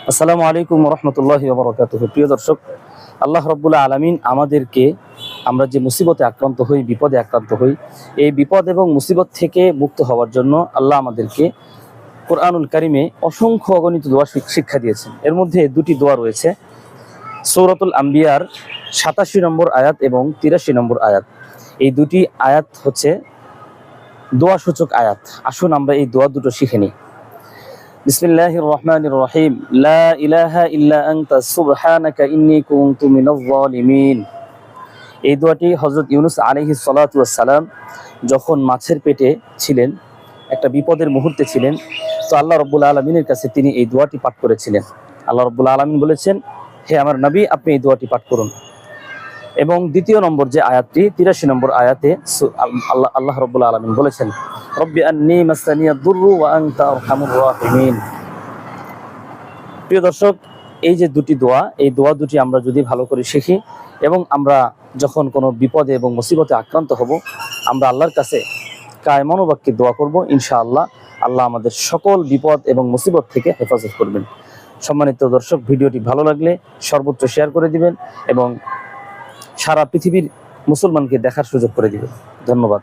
আসসালামু আলাইকুম রহমতুল্লাহি ওয়া বারাকাতুহু। প্রিয় দর্শক, আল্লাহ রাব্বুল আলামিন আমাদেরকে আমরা যে মুসিবতে আক্রান্ত হই, বিপদে আক্রান্ত হই, এই বিপদ এবং মুসিবত থেকে মুক্ত হওয়ার জন্য আল্লাহ আমাদেরকে কোরআনুল কারিমে অসংখ্য অগণিত দোয়া শিক্ষা দিয়েছেন। এর মধ্যে দুটি দোয়া রয়েছে, সূরাতুল আম্বিয়ার ৮৭ নম্বর আয়াত এবং ৮৩ নম্বর আয়াত। এই দুটি আয়াত হচ্ছে দোয়া সূচক আয়াত। আসুন আমরা এই দোয়া দুটো শিখে নিই। বিসমিল্লাহির রহমানির রহিম। লা ইলাহা ইল্লা আনতা সুবহানাকা ইন্নী কুনতু মিনাজ জালিমিন। এই দোয়াটি হযরত ইউনূস আলাইহিস সালাতু ওয়াস সালাম যখন মাছের পেটে ছিলেন, একটা বিপদের মুহূর্তে ছিলেন, তো আল্লাহ রাব্বুল আলামিনের কাছে তিনি এই দোয়াটি পাঠ করেছিলেন। আল্লাহ রাব্বুল আলামিন বলেছেন, হে আমার নবী, আপনি এই দোয়াটি পাঠ করুন। এবং দ্বিতীয় নম্বর যে আয়াতটি, ৮৩ নম্বর আয়াতে আল্লাহ রাব্বুল আলামিন বলেছেন, রব্বি আন্নী মাসানিয়াদ দুররু ওয়া আনতা আরহামুর রাহিমিন। প্রিয় দর্শক, এই যে দুটি দোয়া, এই দোয়া দুটি আমরা যদি ভালো করে শিখি এবং আমরা যখন কোনো বিপদে এবং মুসিবতে আক্রান্ত হব, আমরা আল্লাহর কাছে কায় মনোবাক্যে দোয়া করব, ইনশাআল্লাহ আল্লাহ আমাদের সকল বিপদ এবং মুসিবত থেকে হেফাজত করবেন। সম্মানিত দর্শক, ভিডিওটি ভালো লাগলে সর্বত্র শেয়ার করে দিবেন এবং সারা পৃথিবীর মুসলমানকে দেখার সুযোগ করে দিবেন। ধন্যবাদ।